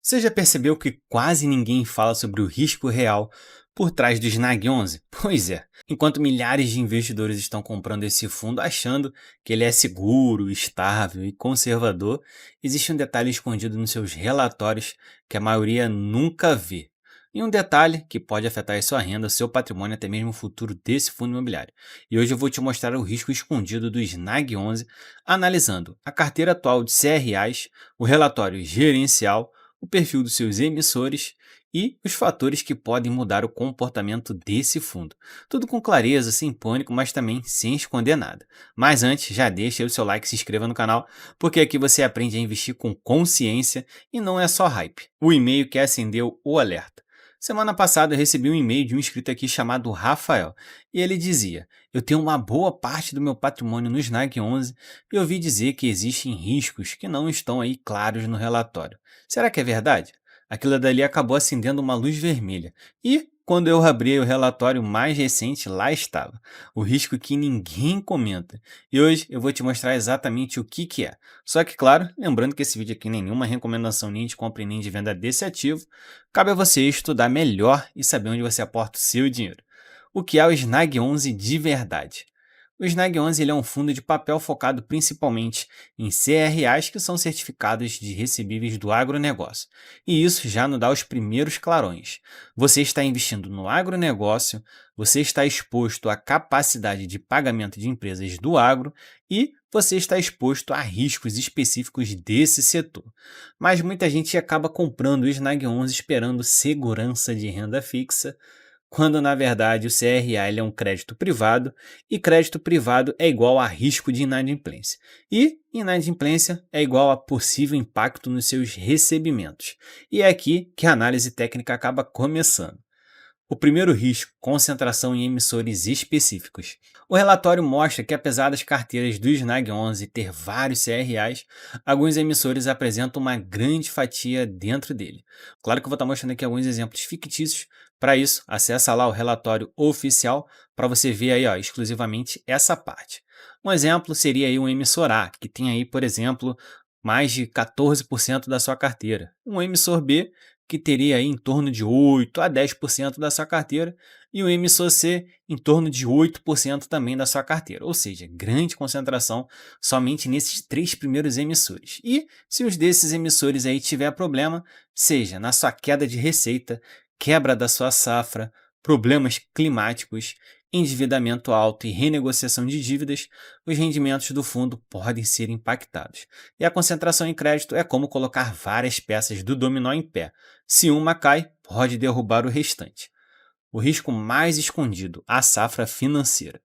Você já percebeu que quase ninguém fala sobre o risco real por trás do Snag 11? Pois é, enquanto milhares de investidores estão comprando esse fundo achando que ele é seguro, estável e conservador, existe um detalhe escondido nos seus relatórios que a maioria nunca vê. E um detalhe que pode afetar a sua renda, seu patrimônio, até mesmo o futuro desse fundo imobiliário. E hoje eu vou te mostrar o risco escondido do Snag 11, analisando a carteira atual de CRAs, o relatório gerencial, o perfil dos seus emissores e os fatores que podem mudar o comportamento desse fundo. Tudo com clareza, sem pânico, mas também sem esconder nada. Mas antes, já deixa aí o seu like e se inscreva no canal, porque aqui você aprende a investir com consciência e não é só hype. O e-mail que acendeu o alerta. Semana passada eu recebi um e-mail de um inscrito aqui chamado Rafael, e ele dizia: eu tenho uma boa parte do meu patrimônio no Snag 11 e ouvi dizer que existem riscos que não estão aí claros no relatório. Será que é verdade? Aquilo dali acabou acendendo uma luz vermelha. E, quando eu abri o relatório mais recente, lá estava. O risco que ninguém comenta. E hoje eu vou te mostrar exatamente o que é. Só que, claro, lembrando que esse vídeo aqui nem é nenhuma recomendação nem de compra e nem de venda desse ativo. Cabe a você estudar melhor e saber onde você aporta o seu dinheiro. O que é o Snag 11 de verdade? O Snag 11 ele é um fundo de papel focado principalmente em CRAs, que são certificados de recebíveis do agronegócio. E isso já nos dá os primeiros clarões. Você está investindo no agronegócio, você está exposto à capacidade de pagamento de empresas do agro e você está exposto a riscos específicos desse setor. Mas muita gente acaba comprando o Snag 11 esperando segurança de renda fixa, quando na verdade o CRA ele é um crédito privado e crédito privado é igual a risco de inadimplência. E inadimplência é igual a possível impacto nos seus recebimentos. E é aqui que a análise técnica acaba começando. O primeiro risco, concentração em emissores específicos. O relatório mostra que, apesar das carteiras do Snag 11 ter vários CRAs, alguns emissores apresentam uma grande fatia dentro dele. Claro que eu vou estar mostrando aqui alguns exemplos fictícios. Para isso, acessa lá o relatório oficial para você ver aí, ó, exclusivamente essa parte. Um exemplo seria aí um emissor A, que tem aí, por exemplo, mais de 14% da sua carteira. Um emissor B, que teria aí em torno de 8 a 10% da sua carteira, e o emissor C em torno de 8% também da sua carteira, ou seja, grande concentração somente nesses três primeiros emissores. E se os desses emissores aí tiver problema, seja na sua queda de receita, quebra da sua safra, problemas climáticos, endividamento alto e renegociação de dívidas, os rendimentos do fundo podem ser impactados. E a concentração em crédito é como colocar várias peças do dominó em pé. Se uma cai, pode derrubar o restante. O risco mais escondido, a safra financeira.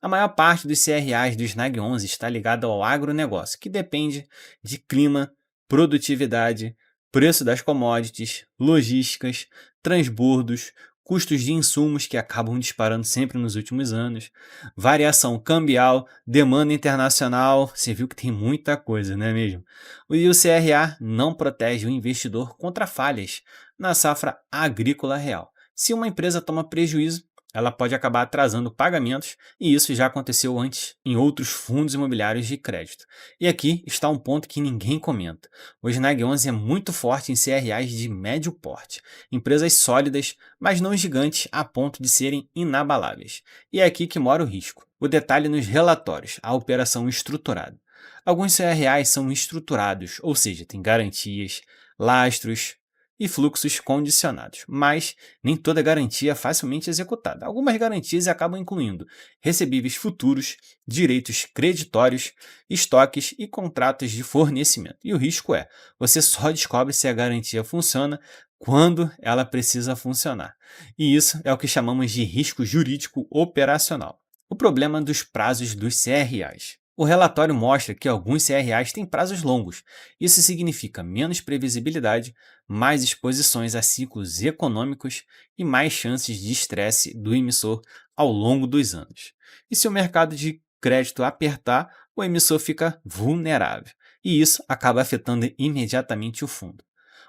A maior parte dos CRAs do Snag 11 está ligado ao agronegócio, que depende de clima, produtividade, preço das commodities, logísticas, transbordos, custos de insumos que acabam disparando sempre nos últimos anos, variação cambial, demanda internacional, você viu que tem muita coisa, não é mesmo? E o CRA não protege o investidor contra falhas na safra agrícola real. Se uma empresa toma prejuízo, ela pode acabar atrasando pagamentos, e isso já aconteceu antes em outros fundos imobiliários de crédito. E aqui está um ponto que ninguém comenta. O Snag 11 é muito forte em CRAs de médio porte, empresas sólidas, mas não gigantes a ponto de serem inabaláveis. E é aqui que mora o risco. O detalhe nos relatórios, a operação estruturada. Alguns CRAs são estruturados, ou seja, têm garantias, lastros e fluxos condicionados, mas nem toda garantia é facilmente executada. Algumas garantias acabam incluindo recebíveis futuros, direitos creditórios, estoques e contratos de fornecimento. E o risco é, você só descobre se a garantia funciona quando ela precisa funcionar. E isso é o que chamamos de risco jurídico operacional. O problema dos prazos dos CRAs. O relatório mostra que alguns CRAs têm prazos longos. Isso significa menos previsibilidade, mais exposições a ciclos econômicos e mais chances de estresse do emissor ao longo dos anos. E se o mercado de crédito apertar, o emissor fica vulnerável. E isso acaba afetando imediatamente o fundo.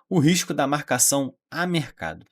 O risco da marcação a mercado.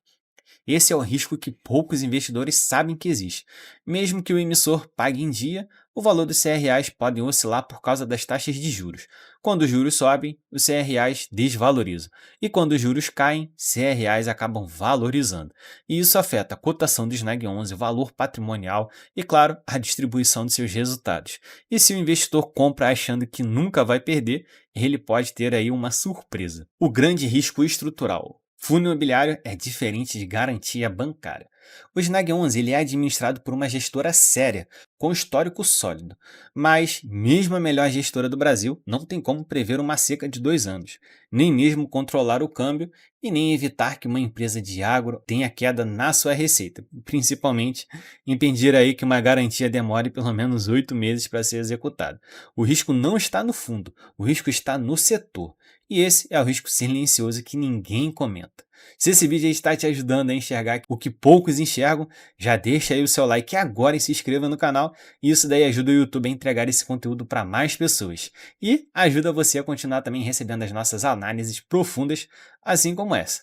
Esse é o risco que poucos investidores sabem que existe. Mesmo que o emissor pague em dia, o valor dos CRAs pode oscilar por causa das taxas de juros. Quando os juros sobem, os CRAs desvalorizam. E quando os juros caem, CRAs acabam valorizando. E isso afeta a cotação do Snag 11, o valor patrimonial e, claro, a distribuição de seus resultados. E se o investidor compra achando que nunca vai perder, ele pode ter aí uma surpresa. O grande risco estrutural. Fundo imobiliário é diferente de garantia bancária. O Snag 11 ele é administrado por uma gestora séria, com histórico sólido. Mas, mesmo a melhor gestora do Brasil, não tem como prever uma seca de 2 anos, nem mesmo controlar o câmbio e nem evitar que uma empresa de agro tenha queda na sua receita, principalmente impedir aí que uma garantia demore pelo menos 8 meses para ser executada. O risco não está no fundo, o risco está no setor. E esse é o risco silencioso que ninguém comenta. Se esse vídeo está te ajudando a enxergar o que poucos enxergam, já deixa aí o seu like agora e se inscreva no canal. Isso daí ajuda o YouTube a entregar esse conteúdo para mais pessoas. E ajuda você a continuar também recebendo as nossas análises profundas, assim como essa.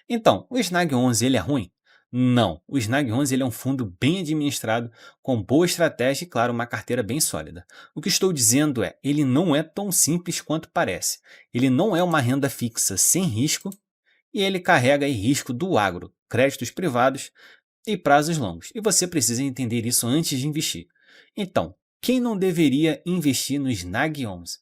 Então, o Snag 11 ele é ruim? Não, o Snag 11 ele é um fundo bem administrado, com boa estratégia e, claro, uma carteira bem sólida. O que estou dizendo é, ele não é tão simples quanto parece. Ele não é uma renda fixa sem risco e ele carrega aí risco do agro, créditos privados e prazos longos. E você precisa entender isso antes de investir. Então, quem não deveria investir no Snag 11?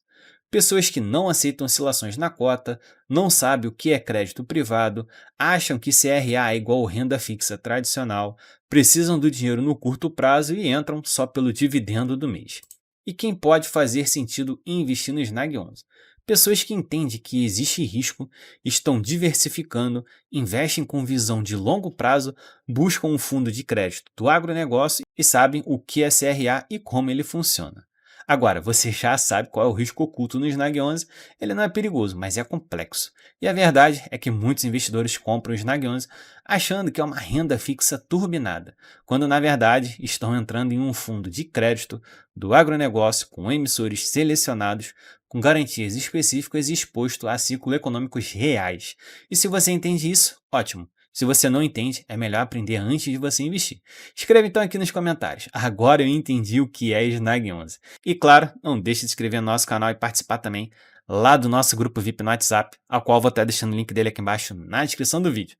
Pessoas que não aceitam oscilações na cota, não sabem o que é crédito privado, acham que CRA é igual renda fixa tradicional, precisam do dinheiro no curto prazo e entram só pelo dividendo do mês. E quem pode fazer sentido investir no Snag 11? Pessoas que entendem que existe risco, estão diversificando, investem com visão de longo prazo, buscam um fundo de crédito do agronegócio e sabem o que é CRA e como ele funciona. Agora, você já sabe qual é o risco oculto no Snag 11, ele não é perigoso, mas é complexo. E a verdade é que muitos investidores compram o Snag 11 achando que é uma renda fixa turbinada, quando na verdade estão entrando em um fundo de crédito do agronegócio com emissores selecionados, com garantias específicas e exposto a ciclos econômicos reais. E se você entende isso, ótimo. Se você não entende, é melhor aprender antes de você investir. Escreva então aqui nos comentários. Agora eu entendi o que é Snag 11. E claro, não deixe de se inscrever no nosso canal e participar também lá do nosso grupo VIP no WhatsApp, ao qual vou estar deixando o link dele aqui embaixo na descrição do vídeo.